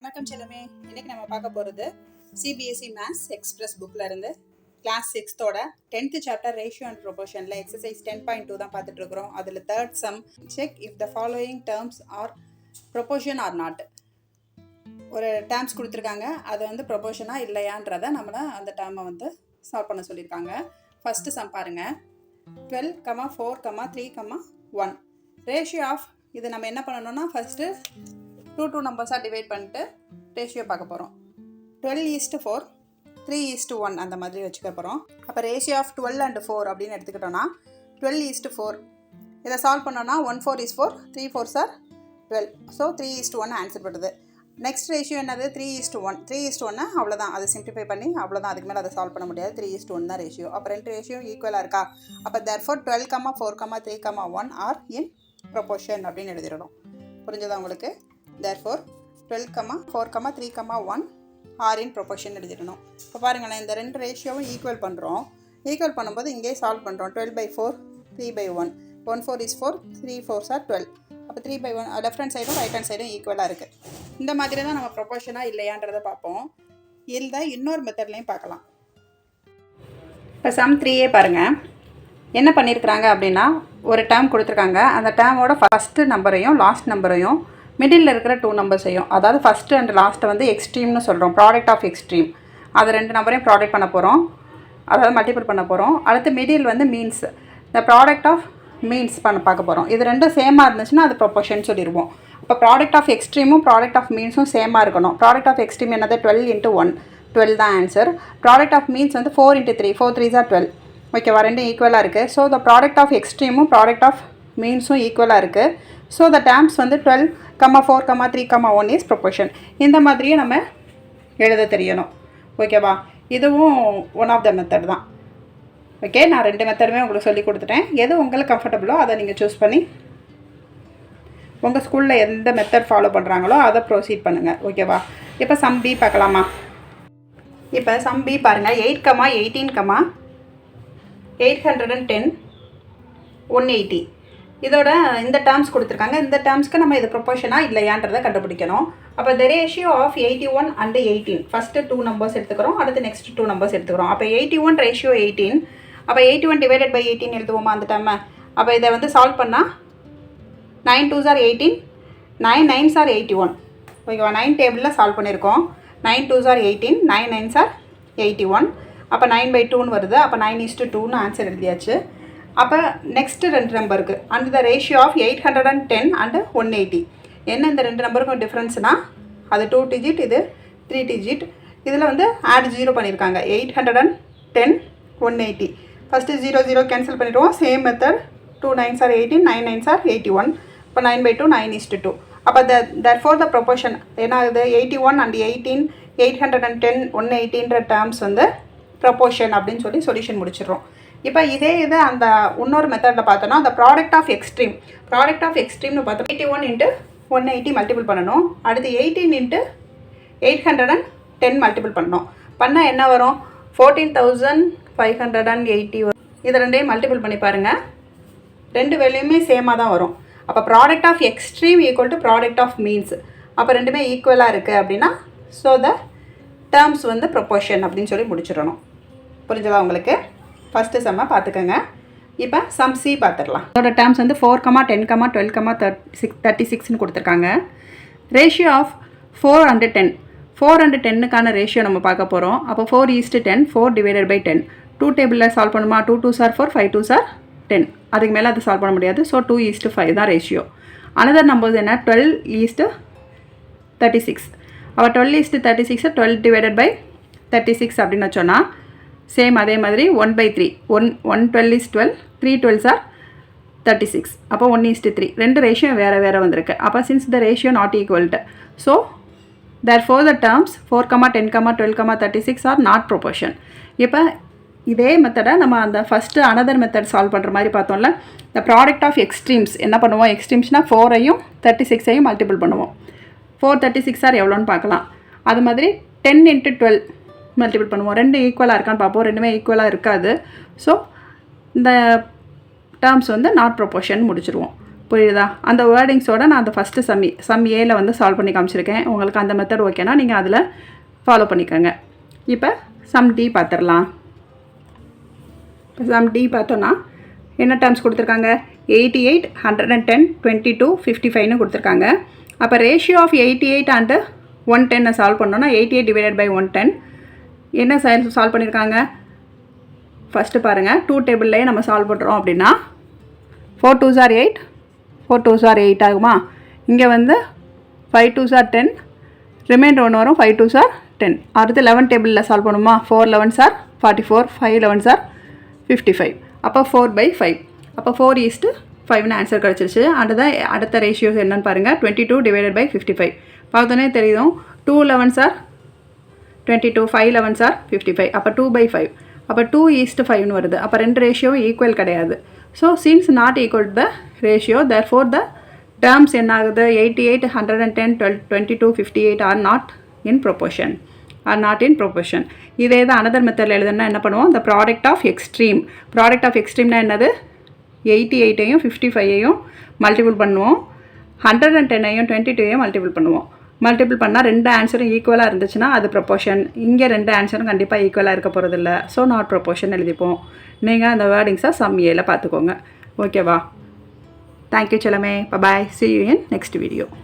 வணக்கம் செல்லமே. இன்னைக்கு நம்ம பார்க்க போகிறது சிபிஎஸ்இ மேத்ஸ் எக்ஸ்பிரஸ் புக்கில் இருந்து class 6th 10th chapter ratio and ப்ரொபோர்ஷனில் எக்ஸசைஸ் 10.2 தான் பார்த்துட்டு இருக்கிறோம். அதில் third sum, check if the following terms are proportion or not. ஒரு டேர்ம்ஸ் கொடுத்துருக்காங்க, அது வந்து ப்ரொபோர்ஷனாக இல்லையான்றதை நம்மளை அந்த டேர்மை வந்து சால்வ் பண்ண சொல்லியிருக்காங்க. ஃபஸ்ட்டு சம் பாருங்கள். 12, 4, 3, 1 ரேஷியோ ஆஃப். இது நம்ம என்ன பண்ணணும்னா ஃபஸ்ட்டு டூ நம்பர்ஸாக டிவைட் பண்ணிட்டு ரேஷியோ பார்க்க போகிறோம். 12:4, 3:1 அந்த மாதிரி வச்சுக்க போகிறோம். அப்போ ரேஷியோ ஆஃப் 12 and 4 அப்படின்னு எடுத்துக்கிட்டோன்னா 12:4 இதை சால்வ் பண்ணோன்னா 1 4 is 4, 3 4s are 12. So 3:1 answer பண்ணுறது. நெக்ஸ்ட் ரேஷியோ என்னது? 3:1. 3:1 அவ்வளோதான், அதை சிம்பிளிஃபை பண்ணி அவ்வளோதான், அதுக்கு மேலே அதை சால்வ் பண்ண முடியாது. 3:1 தான் ரேஷியோ. அப்போ ரெண்டு ரேஷியோ ஈக்குவலாக இருக்கா? அப்போ therefore 12, 4, 3, 1 ஆர் இன் ப்ரொபோர்ஷன் அப்படின்னு எழுதிடணும். புரிஞ்சதா உங்களுக்கு? therefore 12, 4, 3, 1 ஆர் இன் ப்ரொபோர்ஷன் எழுதிடணும். இப்போ பாருங்களேன், இந்த ரெண்டு ரேஷியோவும் ஈக்குவல் பண்ணுறோம். ஈக்குவல் பண்ணும்போது இங்கே சால்வ் பண்ணுறோம். 12/4, 3/1. 1 4 is 4, 3 4s are 12. அப்போ 3/1 லெஃப்ட் ஹேண்ட் சைடும் ரைட் ஹேண்ட் சைடும் ஈக்குவலாக இருக்குது. இந்த மாதிரி தான் நம்ம ப்ரொபோர்ஷனாக இல்லையான்றதை பார்ப்போம். இல்லை இன்னொரு மெத்தட்லையும் பார்க்கலாம். இப்போ சம் 3 பாருங்கள். என்ன பண்ணியிருக்கிறாங்க அப்படின்னா, ஒரு டேர்ம் கொடுத்துருக்காங்க. அந்த டேர்மோட ஃபஸ்ட்டு நம்பரையும் லாஸ்ட் நம்பரையும் மிடில் இருக்கிற 2 நம்பர்ஸையும், அதாவது ஃபஸ்ட்டு அண்ட் லாஸ்ட்டை வந்து எக்ஸ்ட்ரீம்னு சொல்கிறோம். ப்ராடக்ட் ஆஃப் எக்ஸ்ட்ரீம், அது ரெண்டு நம்பரையும் ப்ராடக்ட் பண்ண போகிறோம், அதாவது மல்டிபிள் பண்ண போகிறோம். அடுத்து மிடில் வந்து மீன்ஸ், இந்த ப்ராடக்ட் ஆஃப் மீன்ஸ் பார்க்க போகிறோம். இது ரெண்டும் சேமாக இருந்துச்சுன்னா அது ப்ரொபோர்ஷன் சொல்லிடுவோம். இப்போ ப்ராடக்ட் ஆஃப் எக்ஸ்ட்ரீமும் ப்ராடக்ட் ஆஃப் மீன்ஸும் சேமாக இருக்கணும். ப்ராடக்ட் ஆஃப் எக்ஸ்ட்ரீம் என்னது? 12 × 1, 12 தான் ஆன்சர். ப்ராடக்ட் ஆஃப் மீன்ஸ் வந்து 4 × 3, 4 3s are 12. ஓகேவா? ரெண்டும் ஈக்குவலாக இருக்குது. ஸோ த ப்ராடக்ட் ஆஃப் எக்ஸ்ட்ரீமும் ப்ராடக்ட் ஆஃப் மீன்ஸும் ஈக்குவலாக இருக்குது. ஸோ த டேர்ம்ஸ் வந்து 12, 4, 3, 1 இஸ் ப்ரொபோர்ஷன். இந்த மாதிரியே நம்ம எழுத தெரியணும். ஓகேவா? இதுவும் ஒன் ஆஃப் த மெத்தட் தான். ஓகே, நான் ரெண்டு மெத்தடுமே உங்களுக்கு சொல்லி கொடுத்துட்டேன். எது உங்களுக்கு கம்ஃபர்டபுளோ அதை நீங்கள் சூஸ் பண்ணி உங்கள் ஸ்கூலில் எந்த மெத்தட் ஃபாலோ பண்ணுறாங்களோ அதை ப்ரொசீட் பண்ணுங்கள். ஓகேவா? இப்போ சம் பி பார்க்கலாமா? இப்போ சம் பி பாருங்கள். 8, 18, 810, 180 இதோட இந்த டேர்ம்ஸ் கொடுத்துருக்காங்க. இந்த டேர்ம்ஸ்க்கு நம்ம இது ப்ரொபோர்ஷனாக இல்லையான்றதை கண்டுபிடிக்கணும். அப்போ the ratio of 81 and 18, first 2 numbers எடுத்துக்கிறோம், அடுத்து நெக்ஸ்ட் 2 நம்பர்ஸ் எடுத்துக்கிறோம். அப்போ 81 ரேஷியோ 18, அப்போ 81 divided by 18 எழுதுவோமா அந்த டேர்மை? அப்போ இதை வந்து சால்வ் பண்ணால் 9 2s are 18, 9 9s are 81. ஓகேவா? 9 டேபிளில் சால்வ் பண்ணியிருக்கோம். 9 2s are 18, 9 9s are 81. அப்போ 9/2 வருது. அப்போ 9:2ன்னு ஆன்சர் எழுதியாச்சு. அப்போ நெக்ஸ்ட்டு ரெண்டு நம்பருக்கு and the ratio of 810 and 180. என்ன இந்த ரெண்டு நம்பருக்கும் டிஃப்ரென்ஸ்னால், அது 2 digit, இது 3 digit. இதில் வந்து ஆட் 0 பண்ணியிருக்காங்க. 810, 180. ஃபஸ்ட்டு 0 0 கேன்சல் பண்ணிடுவோம். Same method. 2 9s are 18, 9 9s are 81. இப்போ 9/2, 9:2. அப்போ therefore the proportion என்ன ஆகுது? 81 and 18, 810, 180ன்ற டேர்ம்ஸ் வந்து ப்ரொபோர்ஷன் அப்படின்னு சொல்லி சொல்யூஷன் முடிச்சிடுறோம். இப்போ இதே இது அந்த இன்னொரு மெத்தடில் பார்த்தோன்னா, அந்த ப்ராடக்ட் ஆஃப் எக்ஸ்ட்ரீம்னு பார்த்தோம். 81 × 180 மல்டிபிள் பண்ணணும். அடுத்து 18 × 810 மல்டிபிள் பண்ணணும். பண்ணால் என்ன வரும்? 14,580 வரும். இது ரெண்டையும் மல்டிபிள் பண்ணி பாருங்கள். ரெண்டு வேல்யூமே சேமாக தான் வரும். அப்போ product of extreme equal to product of means. அப்போ ரெண்டுமே ஈக்குவலாக இருக்குது அப்படின்னா ஸோ த டேர்ம்ஸ் வந்து ப்ரொபோர்ஷன் அப்படின்னு சொல்லி முடிச்சிடணும். புரிஞ்சதா உங்களுக்கு? ஃபஸ்ட்டு செம்மை பார்த்துக்கோங்க. இப்போ சம் சி பார்த்துடலாம். அதோட டேர்ம்ஸ் வந்து 4, 10, 12, 36ன்னு கொடுத்துருக்காங்க. Ratio of 4 and 10. 4 and 10க்கான ரேஷியோ நம்ம பார்க்க போகிறோம். அப்போ 4:10, 4 divided by 10. 2 டேபிளில் சால்வ் பண்ணுமா? 2 2s are 4, 5 2s are 10. அதுக்கு மேலே அது சால்வ் பண்ண முடியாது. ஸோ 2:5 தான் ரேஷியோ. அனதர் நம்பர்ஸ் என்ன? 12:36. அப்போ 12:36 12 divided by 36 அப்படின்னு வச்சோன்னா சேம் அதே மாதிரி 1/3. 1 12 is 12, 3 12s are 36. அப்போ 1:3. ரெண்டு ரேஷியோ வேறு வேறு வந்திருக்கு. அப்போ since the ratio not equal to, so therefore the terms 4, 10, 12, 36 are not proportion. இப்போ இதே மெத்தடை நம்ம அந்த ஃபஸ்ட்டு அனதர் மெத்தட் சால்வ் பண்ணுற மாதிரி பார்த்தோம்ல. இந்த ப்ராடக்ட் ஆஃப் எக்ஸ்ட்ரீம்ஸ் என்ன பண்ணுவோம்? எக்ஸ்ட்ரீம்ஸ்னால் 4ஐயும் 36ஐயும் மல்டிபிள் பண்ணுவோம். 4 36 are எவ்வளோன்னு பார்க்கலாம். அது மாதிரி 10 × 12 மல்டிபிள் பண்ணுவோம். ரெண்டு ஈக்குவலாக இருக்கான்னு பார்ப்போம். ரெண்டுமே ஈக்குவலாக இருக்காது. ஸோ இந்த டேர்ம்ஸ் வந்து நாட் ப்ரொபோர்ஷன் முடிச்சிருவோம். புரியுதா? அந்த வேர்டிங்ஸோட நான் அந்த ஃபஸ்ட்டு சம் ஏல வந்து சால்வ் பண்ணி காமிச்சிருக்கேன். உங்களுக்கு அந்த மெத்தட் ஓகேனா நீங்கள் அதில் ஃபாலோ பண்ணிக்கோங்க. இப்போ சம் டி பார்த்துடலாம். இப்போ சம் டி பார்த்தோன்னா என்ன டேர்ம்ஸ் கொடுத்துருக்காங்க? 88, 110, 22, 55ன்னு கொடுத்துருக்காங்க. அப்போ ரேஷியோ ஆஃப் 88 அண்ட் 110 சால்வ் பண்ணோன்னா 88 டிவைடட் பை 110 என்ன சால்வ் பண்ணியிருக்காங்க? ஃபஸ்ட்டு பாருங்கள், 2 டேபிள்லேயே நம்ம சால்வ் பண்ணுறோம் அப்படின்னா 4 2s are 8, 4 2s are 8 ஆகுமா? இங்கே வந்து 5 2s are 10, ரிமைண்டர் ஒன்று வரும், 5 2s are 10. அடுத்து 11 டேபிளில் சால்வ் பண்ணுமா? 4 11s are 44, 5 11s are 55. அப்போ 4/5. அப்போ 4:5ன்னு ஆன்சர் கிடச்சிருச்சு. அடுத்த ரேஷியோஸ் என்னன்னு பாருங்கள். 22 டிவைடட் பை 55 பார்த்தோன்னே தெரியும். 2 11s are 22, 5 11s are 55. அப்போ 2/5. அப்போ 2:5ன்னு வருது. அப்போ ரெண்டு ரேஷியோவும் ஈக்குவல் கிடையாது. So since not equal to the ratio, therefore the terms என்ன ஆகுது? 88, 110, 22, 58 ஆர் நாட் இன் ப்ரொபோர்ஷன். இதே தான் அனதர் மெத்தடில் எழுதுனா என்ன பண்ணுவோம்? the ப்ராடக்ட் ஆஃப் எக்ஸ்ட்ரீம்னா என்னது? 88ஐயும் 55ஐயும் மல்டிபிள் பண்ணுவோம், 110ஐயும் 22ஐயும் மல்டிபிள் பண்ணுவோம். மல்டிபிள் பண்ணால் ரெண்டு ஆன்சரும் ஈக்குவலாக இருந்துச்சுன்னா அது ப்ரொபோர்ஷன். இங்கே ரெண்டு ஆன்சரும் கண்டிப்பாக ஈக்குவலாக இருக்க போகிறதில்ல. ஸோ நாட் ப்ரொபோர்ஷன் எழுதிப்போம். நீங்கள் அந்த வேர்டிங்ஸை சம் ஏல பார்த்துக்கோங்க. ஓகேவா? Thank you Chellamae. Bye. See you in next video.